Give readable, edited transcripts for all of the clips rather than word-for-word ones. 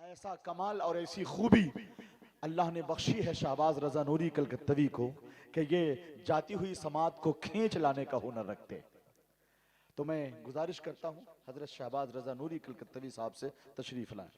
ایسا کمال اور ایسی خوبی اللہ نے بخشی ہے شہباز رضا نوری کلکتوی کو کہ یہ جاتی ہوئی سماعت کو کھینچ لانے کا ہنر رکھتے۔ تو میں گزارش کرتا ہوں حضرت شہباز رضا نوری کلکتوی صاحب سے تشریف لائیں۔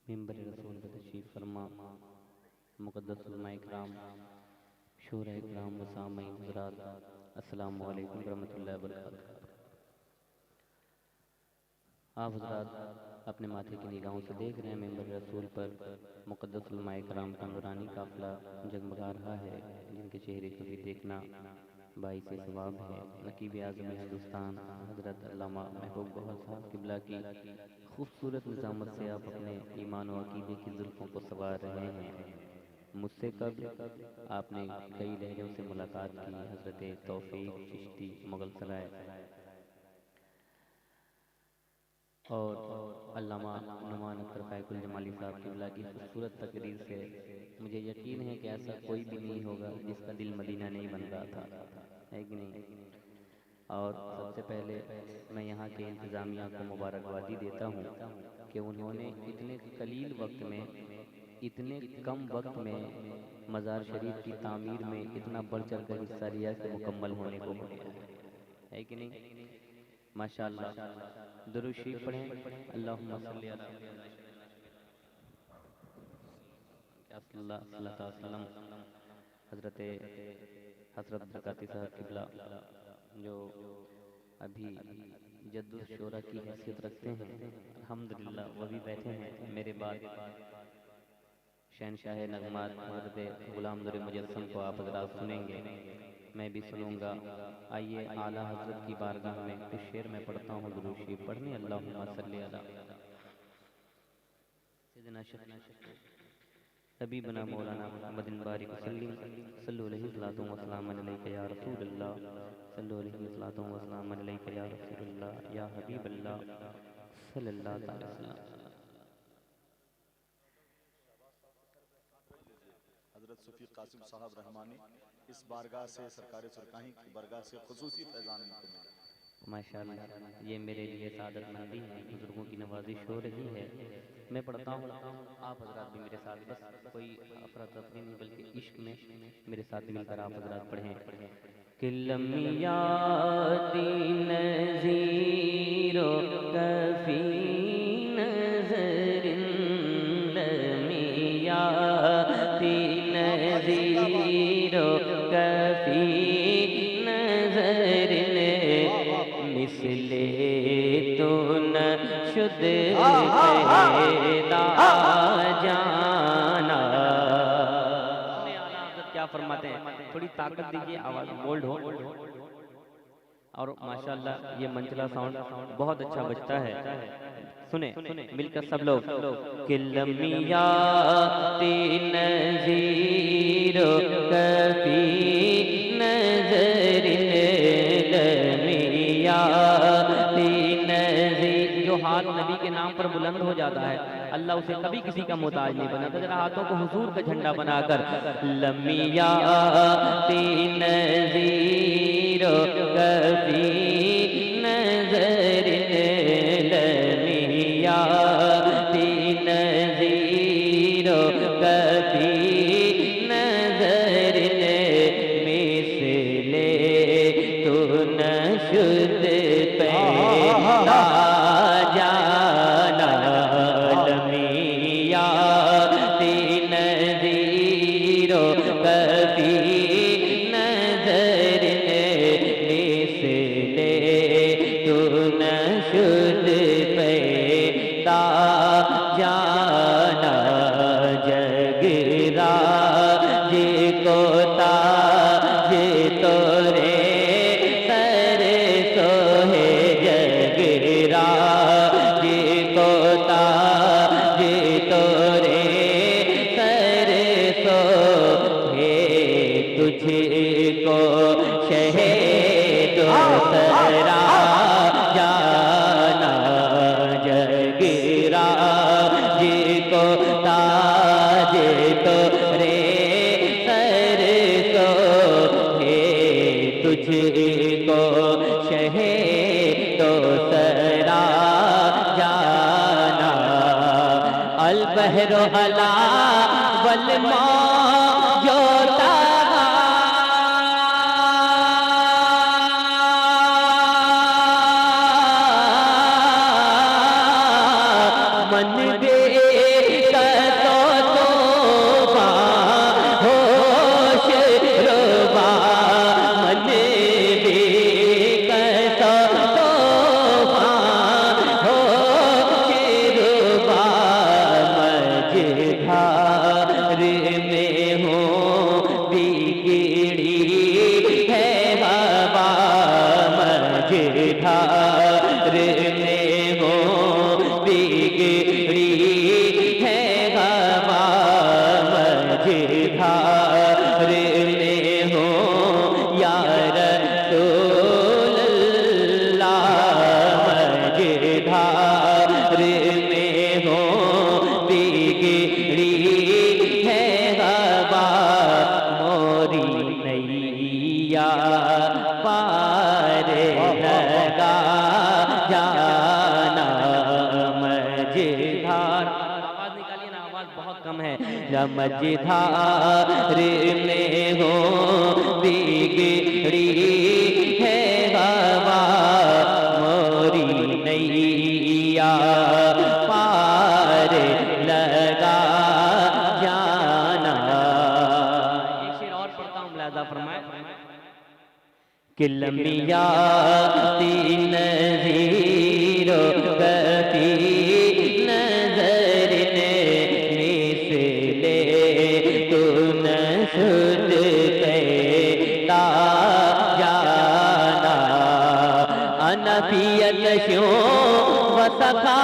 ممبر رسول پر تشریف فرما مقدس علماء اکرام، شورا اکرام و سامعین حضرات، السلام علیکم ورحمۃ اللہ وبرکاتہ۔ آپ حضرات اپنے ماتھے کی نگاہوں سے دیکھ رہے ہیں ممبر رسول پر مقدس علماء اکرام کا نورانی قافلہ جگمگا رہا ہے، جن کے چہرے کو بھی دیکھنا باعث ثواب ہے۔ نقیب اعظم ہندوستان حضرت علامہ محبوب گوہر صاحب قبلہ کی خوبصورت نظامت سے آپ اپنے ایمان و عقیدے کی زلفوں کو سنوار رہے ہیں۔ مجھ سے قبل آپ نے کئی لہجوں سے ملاقات کی، حضرت توفیق چشتی مغل سرائے اور علامہ نعمان اختر فائق الجمالی صاحب قبلہ کی خوبصورت تقریر سے مجھے یقین ہے کہ ایسا کوئی بھی نہیں ہوگا جس کا دل مدینہ نہیں بن رہا تھا، ہے کہ نہیں؟ اور سب سے پہلے میں یہاں کے انتظامیہ کو مبارکبادی دیتا ہوں کہ انہوں نے اتنے قلیل وقت میں، اتنے کم وقت میں مزار شریف کی تعمیر میں اتنا بڑھ چڑھ کر حصہ لیا کہ مکمل ہونے کو ہو گیا ہے کہ نہیں؟ ماشاءاللہ۔ درود شریف پڑھیں، اللہم صلی اللہ علیہ وسلم۔ حضرت برکاتی صاحب قبلہ جو ابھی جد الشورا کی حیثیت رکھتے ہیں، الحمدللہ وہ بھی بیٹھے ہیں۔ میرے بعد شہنشاہ نغمات حضرت غلام در مجسم کو آپ حضرات سنیں گے، میں بھی سنوں گا۔ آئیے اعلیٰ حضرت کی بارگاہ میں کچھ شعر میں پڑھتا ہوں، درود شریف پڑھنے، اللہم صلی علی سیدنا حبیبنا مولانا محمد بارک وسلم، صلو علیہ الصلوۃ والسلام علیک یا رسول اللہ، صلو علیہ الصلوۃ والسلام علیک یا رسول اللہ یا حبیب اللہ صلی اللہ تعالی وسلم۔ حضرت صفی قاسم صاحب رحمانی اس بارگاہ سے، سرکار سرکاہی کی بارگاہ سے خصوصی فیضان ملتے۔ ماشاءاللہ، یہ میرے لیے سعادت مندی ہے، بزرگوں کی نوازش ہو رہی ہے۔ میں پڑھتا ہوں، آپ حضرات بھی میرے ساتھ، بس کوئی افراتفری نہیں بلکہ عشق میں میرے ساتھ مل کر آپ حضرات پڑھیں۔ کہ لمیاتی نظیر و کفی نظر، لمیاتی نظیر و کفی نظر، مثل تو نشد پیدا جانا۔ کیا فرماتے ہیں؟ تھوڑی طاقت دیجئے، آواز بولڈ ہو، اور ماشاءاللہ یہ منچلا ساؤنڈ بہت اچھا بجتا ہے۔ سنیں مل کر سب لوگ، کہ لمیات نظیر و کفی نظر، لمیات نظیر، جو ہاتھ نبی کے نام پر بلند ہو جاتا ہے اللہ اسے کبھی کسی کا محتاج نہیں بناتا۔ ذرا ہاتھوں کو حضور کا جھنڈا بنا کر، لمیات نظیر و کفی نظر، لمیات نظیر و کفی نظر، مثل تو نشد پیدا جانا، لمیات نظیر و کفی نظر، مثل تو نشد پیدا جانا، جگ راج کو تاج تورے سر سوہے، جگ راج کو تاج تورے سر سوہے، تجھ کو شہید سرا جانا، جگ راج کو تاج تورے سر سوہے، تجھ کو شہید سرا جانا۔ بحر علا والموج من بے کتو طوفان ہوش ربا من بے کتو طوفان ہوش ربا مجھار میں ہوں بگڑی ہے ہوا مجھار میں ہوں بگڑی ہے ہوا مجھار میں ہوں یا رسول اللہ مجھار میں ہوں بگڑی ہے ہوا موری نیا پار لگا جانا مجھار آواز نکالیے نا آواز بہت کم ہے مجھار میں ہو بگڑی ہے ہوا موری نیا پار لگا جانا ایک شعر اور پڑھتا ہوں ملاحظہ فرمائے کہ لمبیا تین نظیر و کفی نظر نے مثلے تو نسد پیدا جانا انفیت شو و سخا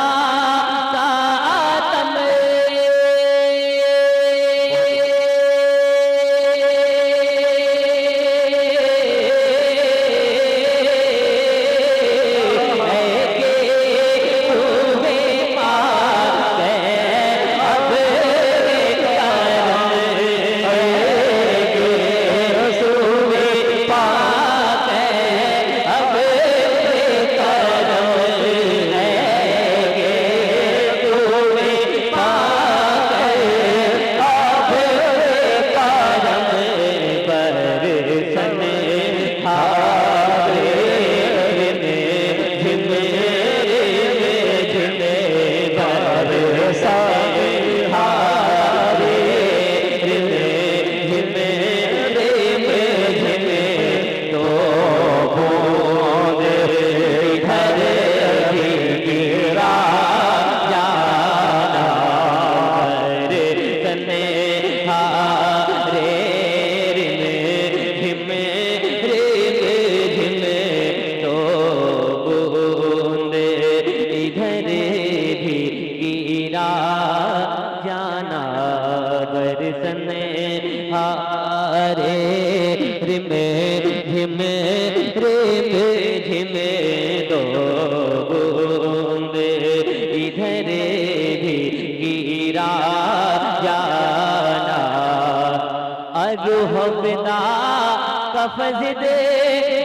کفز دے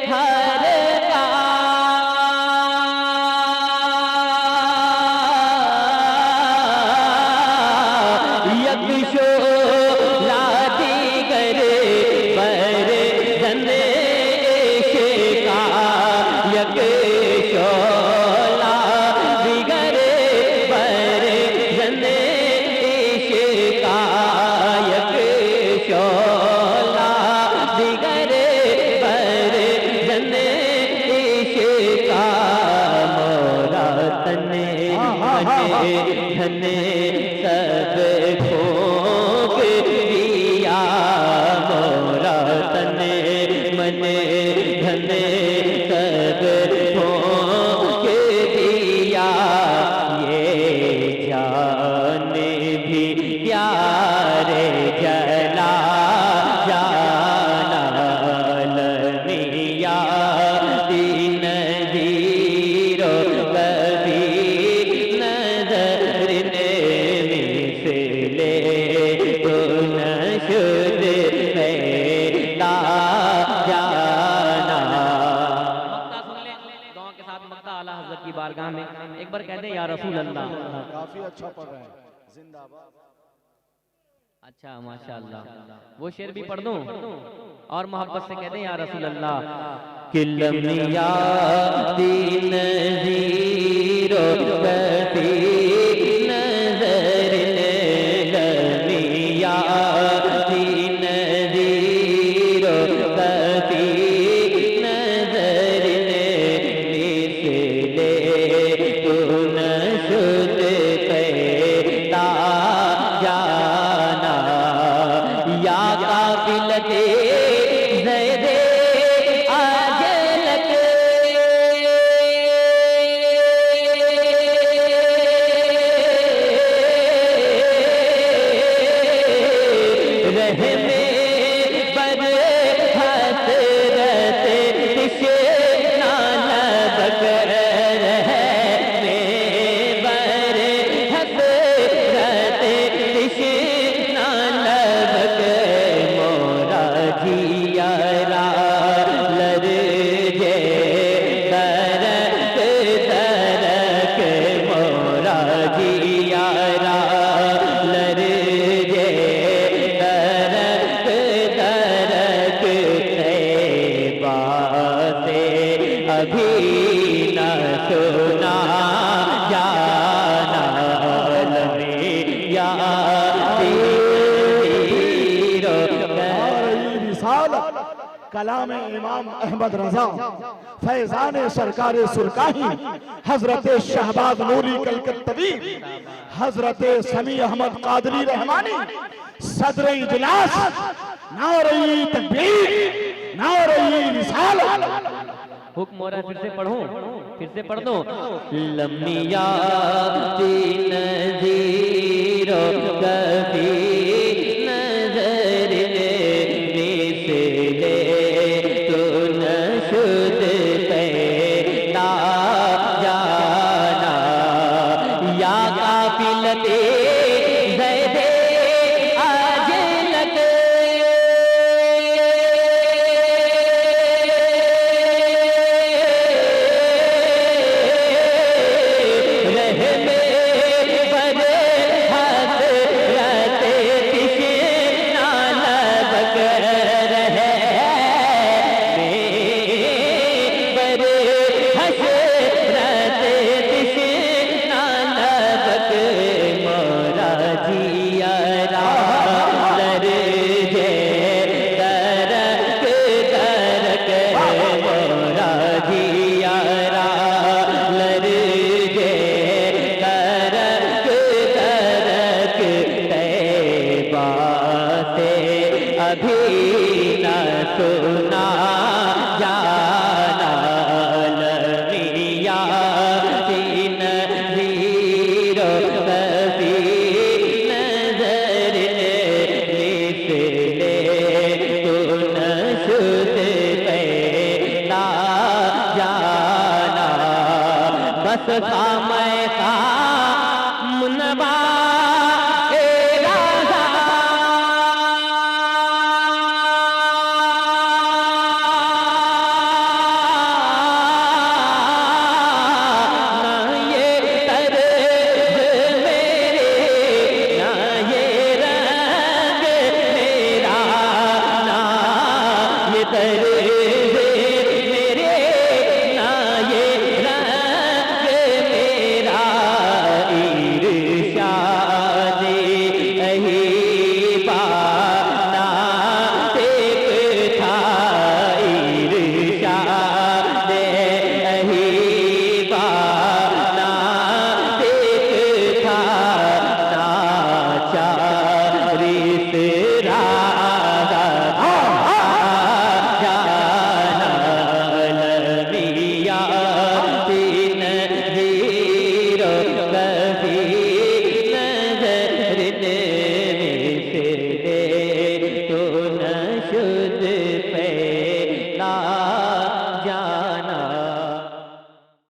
ہر کا یک شولا دیگر بر زن عشقا یک شولا دیگر بر زن عشقا یک شولا دیگر بر زن عشقا مولا تنے دھنے سب پھونک دیا مولا تنے منے دھنے سب پھونک دیا یہ جان بھی پیارے جلا جانا لمیا دین زیرو کبھی نظر نے مثلے تو نشد پیدا جانا مقطع سن لیں دعا کے ساتھ مقطع اعلیٰ حضرت کی بارگاہ میں ایک بار کہہ دیں یا رسول اللہ کافی اچھا پڑھ رہے ہیں زندہ باد اچھا ماشاءاللہ، وہ شعر بھی پڑھ دوں اور محبت سے کہہ دیں یا رسول اللہ کہ لمیا دین زیرو کفی نظر لمیا دین زیرو کفی نظر مثل کن شد پیدا جانا یا قافلت زید آجلک رحم بر حسرت تشنا لبک رحم بر حسرت تشنا لبک مورا جیارا لرجے درک درک مورا جیارا لرجے درک درک طیبہ سے ابھی نہ سنا جانا لمیا زیرو اور یہ رسالت کلام امام احمد رضا فیضان سرکار سرکاہی حضرت شہباز نوری کلکتوی حضرت سمیع احمد قادری رحمانی صدر اجلاس نعرہ تکبیر نعرہ رسالت حکم ہو رہا ہے، پھر سے پڑھ دوں لمیا دین زیرو کبھی نظر مثل کن شد پیدا جانا یا قافلت زید آجلک رحم بر حسرت تشنا لبک رحم بر حسرت تشنا لبک مورا جیارا لرجے درک درک مورا جیارا لرجے درک درک طیبہ سے ابھی نہ سنا جانا لمیا دین زیرو کبھی نظر مثل کن شد پیدا جانا بس خامہ